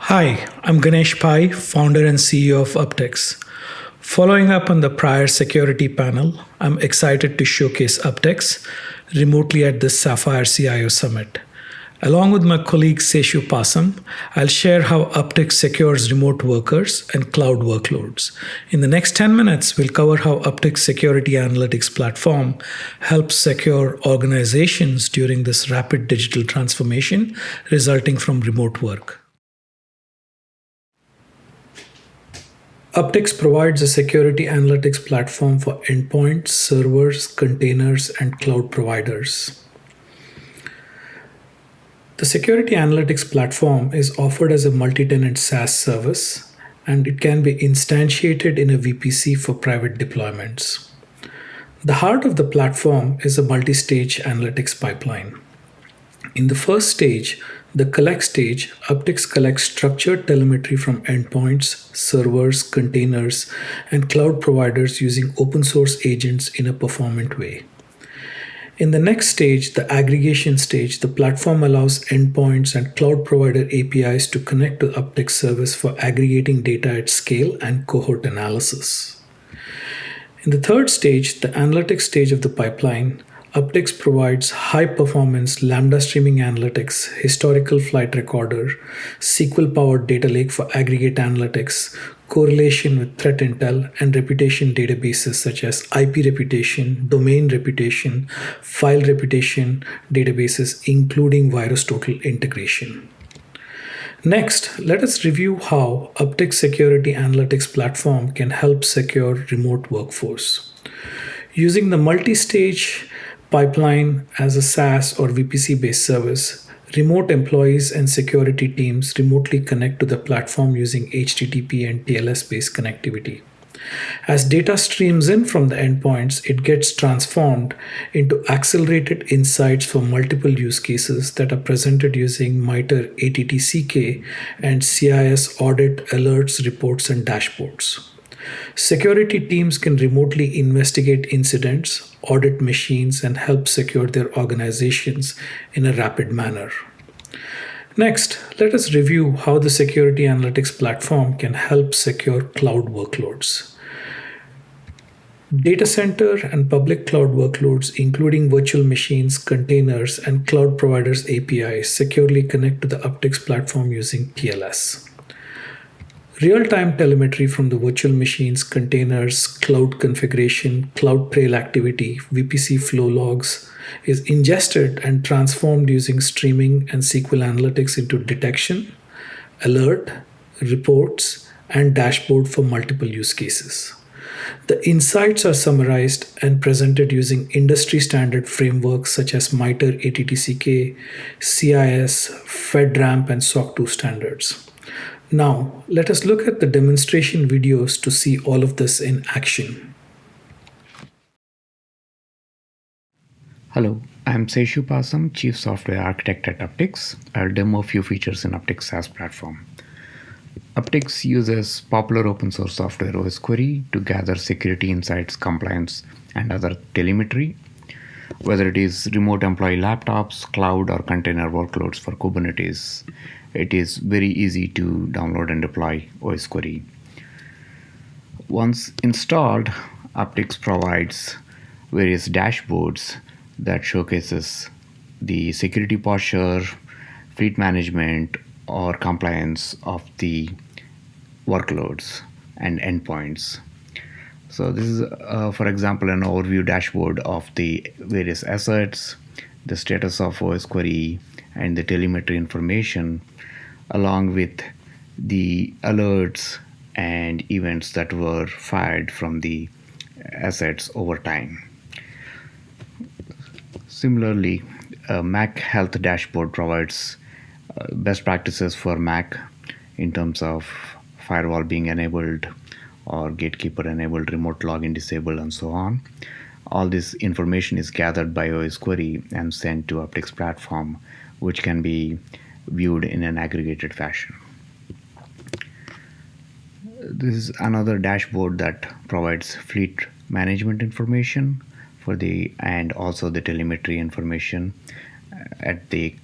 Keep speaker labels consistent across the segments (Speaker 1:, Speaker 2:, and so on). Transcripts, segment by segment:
Speaker 1: Hi, I'm Ganesh Pai, founder and CEO of Uptycs. Following up on the prior security panel, I'm excited to showcase Uptycs remotely at the Sapphire CIO Summit. Along with my colleague Seshu Pasam, I'll share how Uptycs secures remote workers and cloud workloads. In the next 10 minutes, we'll cover how Uptycs Security Analytics Platform helps secure organizations during this rapid digital transformation resulting from remote work. Uptycs provides a security analytics platform for endpoints, servers, containers, and cloud providers. The security analytics platform is offered as a multi-tenant SaaS service, and it can be instantiated in a VPC for private deployments. The heart of the platform is a multi-stage analytics pipeline. In the first stage, the collect stage, Uptycs collects structured telemetry from endpoints, servers, containers, and cloud providers using open source agents in a performant way. In the next stage, the aggregation stage, the platform allows endpoints and cloud provider APIs to connect to Uptycs service for aggregating data at scale and cohort analysis. In the third stage, the analytics stage of the pipeline, Uptycs provides high-performance Lambda streaming analytics, historical flight recorder, SQL-powered data lake for aggregate analytics, correlation with threat intel, and reputation databases such as IP reputation, domain reputation, file reputation databases, including VirusTotal integration. Next, let us review how Uptycs Security Analytics Platform can help secure remote workforce. Using the multi-stage pipeline as a SaaS or VPC-based service, remote employees and security teams remotely connect to the platform using HTTP and TLS-based connectivity. As data streams in from the endpoints, it gets transformed into accelerated insights for multiple use cases that are presented using MITRE ATT-CK and CIS audit alerts, reports, and dashboards. Security teams can remotely investigate incidents, audit machines, and help secure their organizations in a rapid manner. Next, let us review how the Security Analytics Platform can help secure cloud workloads. Data center and public cloud workloads, including virtual machines, containers, and cloud providers' APIs, securely connect to the Uptycs platform using TLS. Real-time telemetry from the virtual machines, containers, cloud configuration, cloud trail activity, VPC flow logs is ingested and transformed using streaming and SQL analytics into detection, alert, reports, and dashboard for multiple use cases. The insights are summarized and presented using industry standard frameworks such as MITRE ATT-CK, CIS, FedRAMP, and SOC 2 standards. Now, let us look at the demonstration videos to see all of this in action.
Speaker 2: Hello, I'm Seshu Pasam, Chief Software Architect at Uptycs. I'll demo a few features in Uptycs SaaS platform. Uptycs uses popular open source software OS query to gather security insights, compliance, and other telemetry. Whether it is remote employee laptops, cloud, or container workloads for Kubernetes, it is very easy to download and deploy OS query. Once installed, Uptycs provides various dashboards that showcases the security posture, fleet management, or compliance of the workloads and endpoints. So this is, for example, an overview dashboard of the various assets, the status of OS query, and the telemetry information, along with the alerts and events that were fired from the assets over time. Similarly, Mac Health Dashboard provides best practices for Mac in terms of firewall being enabled or gatekeeper enabled, remote login disabled, and so on. All this information is gathered by OS query and sent to Uptycs platform, which can be viewed in an aggregated fashion. This is another dashboard that provides fleet management information and also the telemetry information at the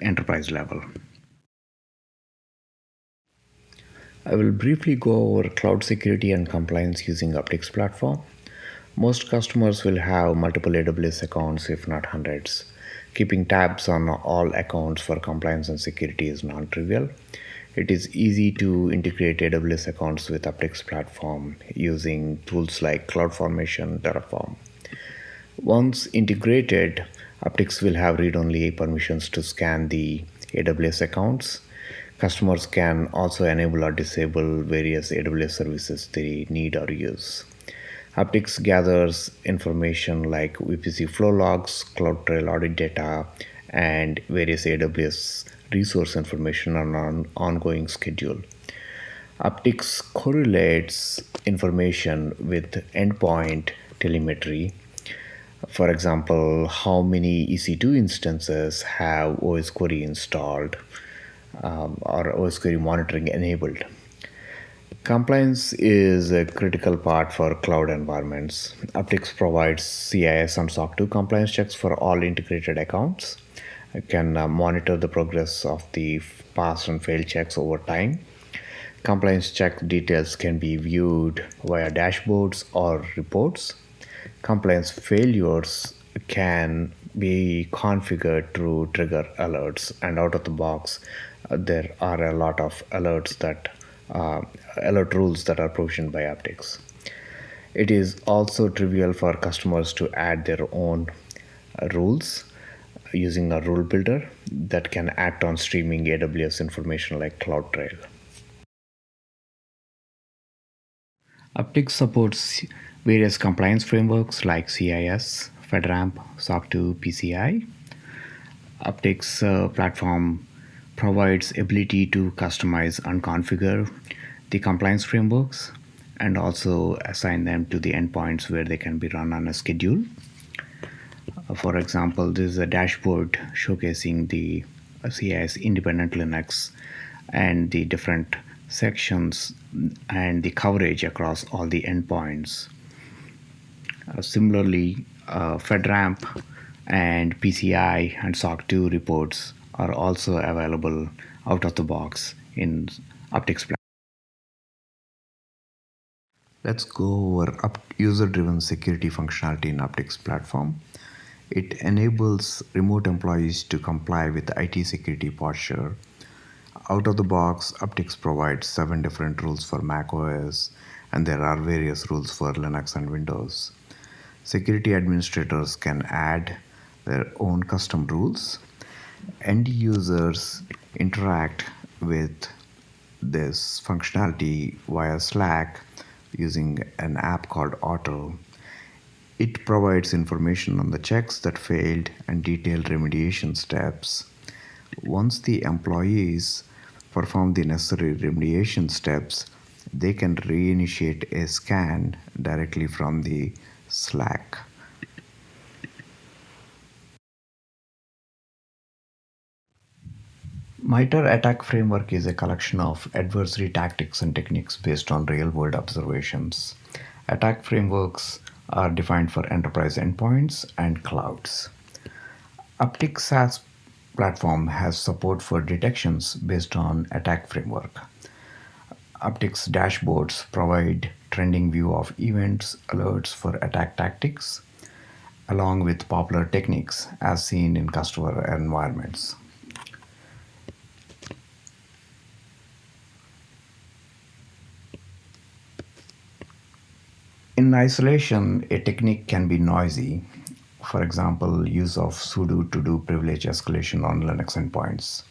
Speaker 2: enterprise level. I will briefly go over cloud security and compliance using Uptycs platform. Most customers will have multiple AWS accounts, if not hundreds. Keeping tabs on all accounts for compliance and security is non-trivial. It is easy to integrate AWS accounts with Uptycs platform using tools like CloudFormation, Terraform. Once integrated, Uptycs will have read-only permissions to scan the AWS accounts. Customers can also enable or disable various AWS services they need or use. Uptycs gathers information like VPC flow logs, CloudTrail audit data, and various AWS resource information on an ongoing schedule. Uptycs correlates information with endpoint telemetry. For example, how many EC2 instances have OS query installed or OS query monitoring enabled. Compliance is a critical part for cloud environments. Uptycs provides CIS and SOC 2 compliance checks for all integrated accounts. It can monitor the progress of the pass and fail checks over time. Compliance check details can be viewed via dashboards or reports. Compliance failures can be configured through trigger alerts, and out of the box, there are a lot of alert rules that are provisioned by Uptycs. It is also trivial for customers to add their own rules using a rule builder that can act on streaming AWS information like CloudTrail. Uptycs supports various compliance frameworks like CIS, FedRAMP, SOC 2, PCI. Uptycs platform provides ability to customize and configure the compliance frameworks and also assign them to the endpoints where they can be run on a schedule. For example, this is a dashboard showcasing the CIS independent Linux and the different sections and the coverage across all the endpoints. Similarly, FedRAMP and PCI and SOC 2 reports are also available out of the box in Uptycs platform. Let's go over user-driven security functionality in Uptycs platform. It enables remote employees to comply with IT security posture. Out of the box, Uptycs provides 7 different rules for macOS, and there are various rules for Linux and Windows. Security administrators can add their own custom rules. End users interact with this functionality via Slack using an app called Auto. It provides information on the checks that failed and detailed remediation steps. Once the employees perform the necessary remediation steps, they can reinitiate a scan directly from the Slack. MITRE ATT&CK framework is a collection of adversary tactics and techniques based on real-world observations. Attack frameworks are defined for enterprise endpoints and clouds. Uptycs SaaS platform has support for detections based on attack framework. Uptycs dashboards provide trending view of events, alerts for attack tactics, along with popular techniques as seen in customer environments. In isolation, a technique can be noisy. For example, use of sudo to do privilege escalation on Linux endpoints.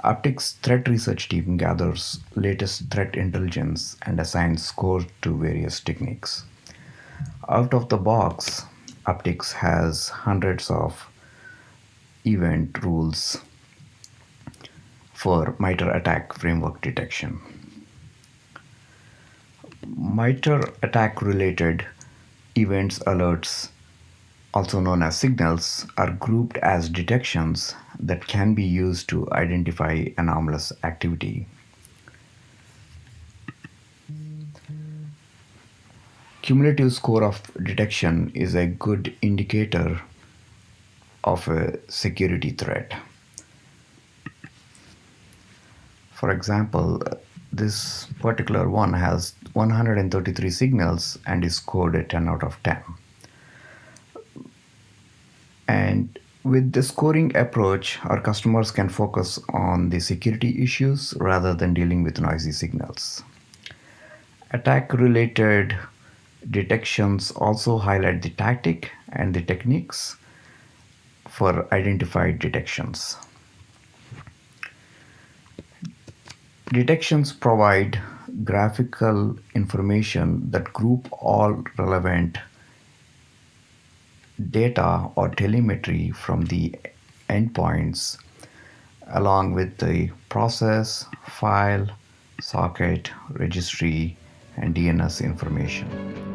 Speaker 2: Uptycs threat research team gathers latest threat intelligence and assigns scores to various techniques. Out of the box, Uptycs has hundreds of event rules for MITRE ATT&CK framework detection. MITRE ATT&CK related events alerts, also known as signals, are grouped as detections that can be used to identify anomalous activity. Cumulative score of detection is a good indicator of a security threat. For example, This particular one has 133 signals and is scored a 10 out of 10. And with the scoring approach, our customers can focus on the security issues rather than dealing with noisy signals. Attack-related detections also highlight the tactic and the techniques for identified detections. Detections provide graphical information that group all relevant data or telemetry from the endpoints along with the process, file, socket, registry, and DNS information.